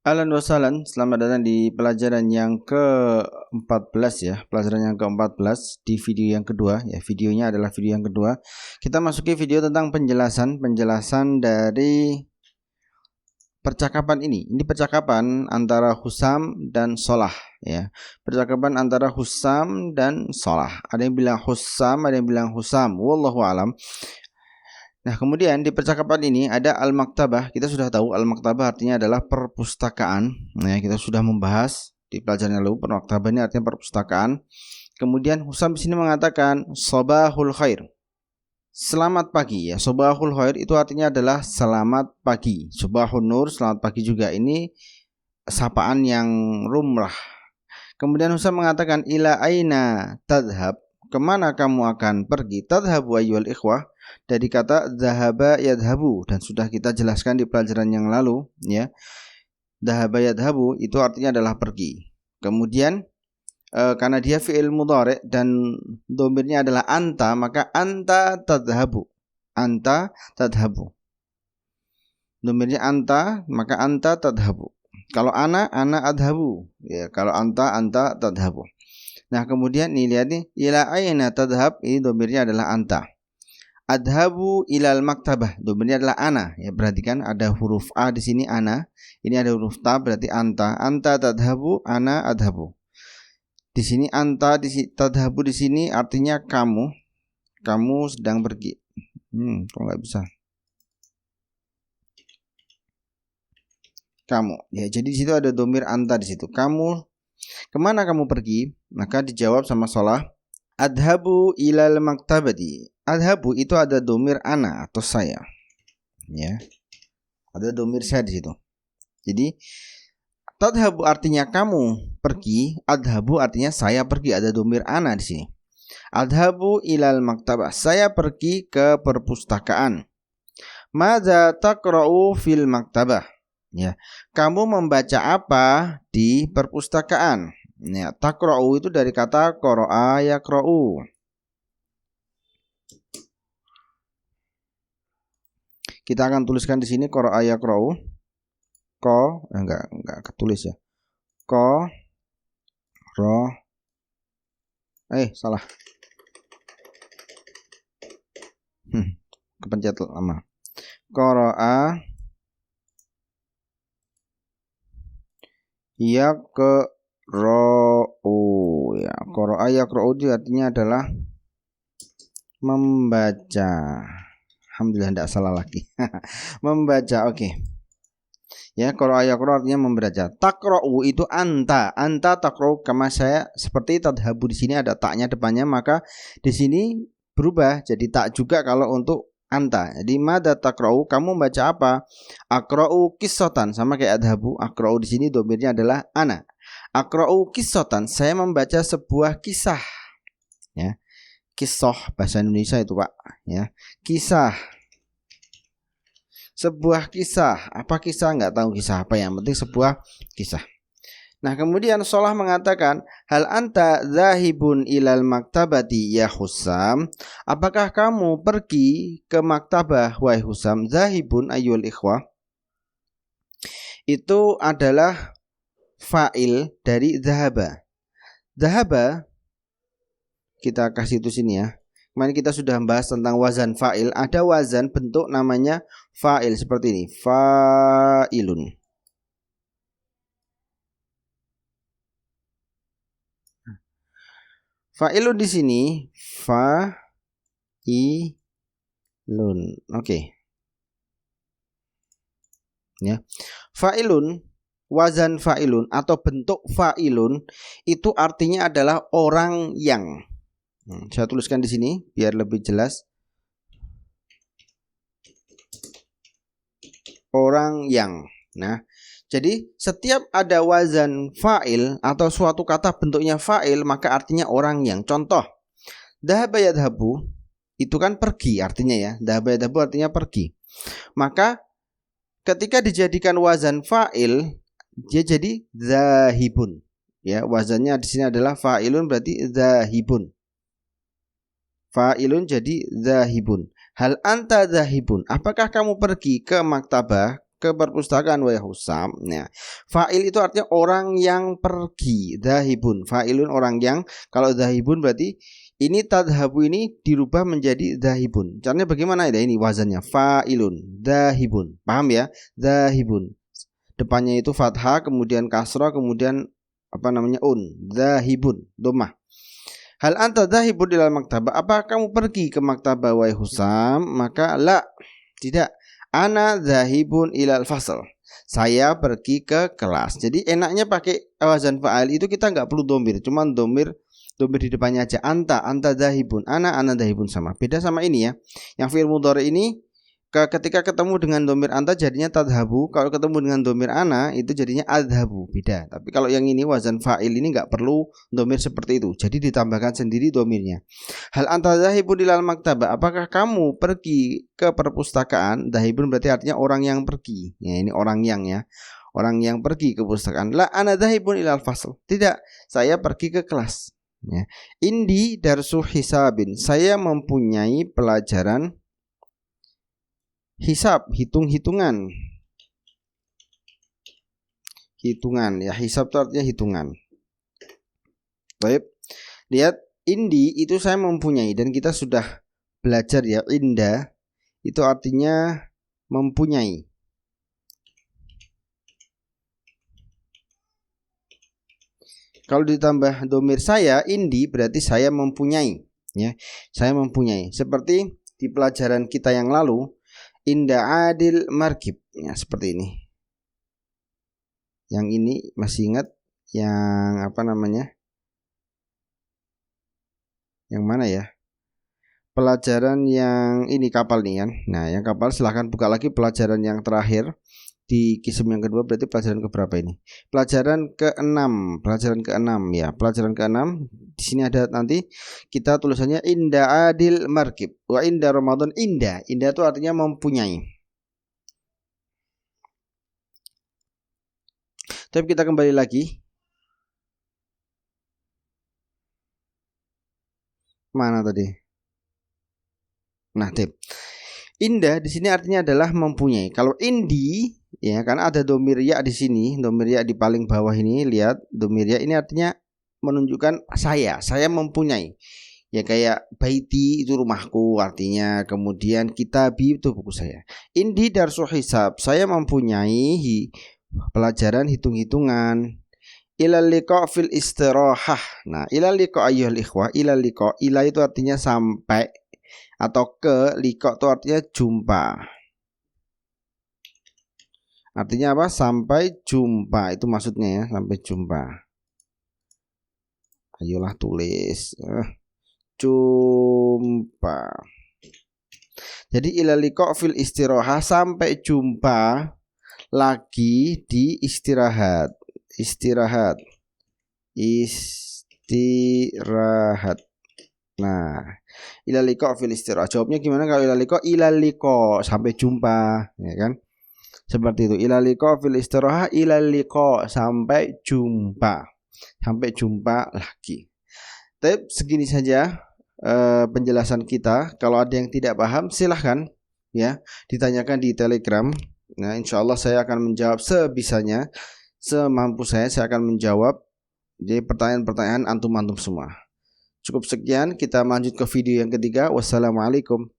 Ahlan wa sahlan, selamat datang di pelajaran yang ke-14 ya. Pelajaran yang ke-14 di video yang kedua ya. Videonya adalah video yang kedua. Kita masuki video tentang penjelasan dari percakapan ini. Ini percakapan antara Husam dan Solah ya. Percakapan antara Husam dan Solah. Ada yang bilang Husam, ada yang bilang Husam. Wallahu alam. Nah, kemudian di percakapan ini ada al-maktabah. Kita sudah tahu al-maktabah artinya adalah perpustakaan. Nah, kita sudah membahas di pelajaran yang lalu, permaktabah ini artinya perpustakaan. Kemudian Husam di sini mengatakan sabahul khair. Selamat pagi ya. Sabahul khair itu artinya adalah selamat pagi. Subahun nur, selamat pagi juga. Ini sapaan yang lumrah. Kemudian Husam mengatakan ila aina tadhhab. Kemana kamu akan pergi? Tadhhabu ayyuhal ikhwah, dari kata dhahaba yadhabu, dan sudah kita jelaskan di pelajaran yang lalu ya. Dhahaba yadhabu itu artinya adalah pergi. Kemudian karena dia fi'il mudhari' dan dhamirnya adalah anta, maka anta tadhhabu. Anta tadhhabu. Dhamirnya anta, maka anta tadhhabu. Kalau ana adhabu ya. Kalau anta tadhhabu. Nah, kemudian nih lihat nih, ila aina tadhhab, ini dhamirnya adalah anta. Adhabu ilal maktabah, dhamirnya adalah ana ya. Perhatikan ada huruf a di sini ana. Ini ada huruf ta, berarti anta. Anta tadhabu, ana adhabu. Di sini anta, di sini tadhabu, di sini artinya kamu. Kamu sedang pergi. Kok nggak bisa? Kamu ya. Jadi di situ ada dhamir anta di situ. Kamu, kemana kamu pergi? Maka dijawab sama Solah, adhabu ilal maktabati. Adhabu itu ada dhamir ana atau saya. Ya. Ada dhamir saya di situ. Jadi tadhabu artinya kamu pergi, adhabu artinya saya pergi, ada dhamir ana di sini. Adhabu ilal maktabah, saya pergi ke perpustakaan. Madza taqra'u fil maktabah? Ya. Kamu membaca apa di perpustakaan? Ya, taqra'u itu dari kata qara'a yaqra'u. Kita akan tuliskan di sini qara'a yaqra'u. Enggak ketulis ya. Salah. Kepencet lama. Qara'a yaqra'u ya. Qara'a yaqra'u artinya adalah membaca. Alhamdulillah tidak salah lagi. Membaca, oke. Ya, qara'a yaqra'u artinya membaca. Taqra'u itu anta taqra'u, kama saya seperti tadhabu di sini ada taknya depannya, maka di sini berubah jadi tak juga kalau untuk anta. Jadi madza taqra'u, kamu membaca apa? Aqra'u qissatan, sama kayak adhabu. Aqra'u di sini dhamirnya adalah ana. Aqra'u qissatan, saya membaca sebuah kisah. Ya. Kisah bahasa Indonesia itu, Pak, ya. Kisah. Sebuah kisah. Apa kisah? Enggak tahu kisah apa, yang penting sebuah kisah. Nah, kemudian Solah mengatakan, hal anta zahibun ilal maktabati ya Husam? Apakah kamu pergi ke maktabah wahai Husam? Zahibun ayyul ikhwah, itu adalah fa'il dari zahaba. Zahaba kita kasih itu sini ya. Kemarin kita sudah membahas tentang wazan fa'il. Ada wazan bentuk namanya fa'il seperti ini. Fa'ilun. Fa'ilun di sini fa'ilun. Oke. Ya. Fa'ilun, wazan fa'ilun atau bentuk fa'ilun itu artinya adalah orang yang. Saya tuliskan di sini biar lebih jelas. Orang yang. Nah, jadi setiap ada wazan fa'il atau suatu kata bentuknya fa'il, maka artinya orang yang. Contoh, dhahaba yadhabu itu kan pergi artinya ya. Dhahaba yadhabu artinya pergi. Maka ketika dijadikan wazan fa'il, dia jadi zahibun. Ya, wazannya di sini adalah fa'ilun, berarti zahibun. Fa'ilun jadi zahibun. Hal anta zahibun, apakah kamu pergi ke maktabah? ke perpustakaan wahai Husam. Nah, fa'il itu artinya orang yang pergi. Dhahibun, fa'ilun orang yang. Kalau dhahibun berarti ini tadhabu ini dirubah menjadi dhahibun. Caranya bagaimana ya? Ini wazannya fa'ilun, dhahibun. Paham ya? Dhahibun. Depannya itu fathah, kemudian kasrah, kemudian dhahibun, dhammah. Hal anta dhahibun ilal maktabah? Apakah kamu pergi ke maktabah wahai Husam? Maka la, tidak. Ana dhahibun ilal fasl. Saya pergi ke kelas. Jadi enaknya pakai wazan fa'il itu kita nggak perlu domir, cuman domir di depannya aja. Anta dhahibun, ana dhahibun, sama. Beda sama ini ya. Yang fi'il mudhari ini ketika ketemu dengan domir anta jadinya tadhabu, kalau ketemu dengan domir ana itu jadinya adhabu, beda. Tapi kalau yang ini wazan fa'il ini nggak perlu domir seperti itu, jadi ditambahkan sendiri domirnya. Hal anta dhahibun ilal maktabah? Apakah kamu pergi ke perpustakaan? Dhahibun berarti artinya orang yang pergi. Ya, ini orang yang ya. Orang yang pergi ke perpustakaan. La ana dhahibun ilal fasl. Tidak, saya pergi ke kelas. Ya. Indi darsu hisabin. Saya mempunyai pelajaran hisab, hitung-hitungan. Hitungan ya, hisab itu artinya hitungan. Baik. Lihat, indi itu saya mempunyai, dan kita sudah belajar ya, inda itu artinya mempunyai. Kalau ditambah domir saya, indi, berarti saya mempunyai ya. Saya mempunyai. Seperti di pelajaran kita yang lalu, inda adil markib ya, seperti ini. Yang ini masih ingat yang yang mana ya? Pelajaran yang ini kapal nih kan. Nah, yang kapal silahkan buka lagi pelajaran yang terakhir di kisah yang kedua, berarti pelajaran keberapa ini? Pelajaran ke-6. Pelajaran ke-6 ya. Pelajaran ke-6 di sini ada nanti kita tulisannya inda adil markib wa inda Ramadan. Inda itu artinya mempunyai. Tapi kita kembali lagi. Mana tadi? Nah, tip. Inda di sini artinya adalah mempunyai. Kalau indi ya, karena ada domir ya di sini, domir ya di paling bawah ini, lihat domir ya ini artinya menunjukkan saya mempunyai. Ya kayak baiti itu rumahku artinya, kemudian kitabi itu buku saya. Indi darsu hisab, saya mempunyai pelajaran hitung-hitungan. Ilal liqa fil istirahah. Nah, ilal liqa ayyuhal ikhwah, ilal liqa, ila itu artinya sampai atau ke, liqa itu artinya jumpa. Artinya apa? Sampai jumpa, itu maksudnya ya, sampai jumpa. Ayolah tulis. Jumpa. Jadi ilal liqa fil istirahah, sampai jumpa lagi di istirahat. Istirahat. Nah, ilal liqa fil istirahat. Jawabnya gimana kalau ilal liqa? Ilal liqa, sampai jumpa, ya kan? Seperti itu. Ilal liqa fil istirahat, ilal liqa, sampai jumpa. Sampai jumpa lagi. Tapi segini saja penjelasan kita. Kalau ada yang tidak paham silahkan ya ditanyakan di Telegram. Nah, insya Allah saya akan menjawab sebisanya, semampu saya akan menjawab. Jadi pertanyaan-pertanyaan antum semua. Cukup sekian, kita lanjut ke video yang ketiga. Wassalamualaikum.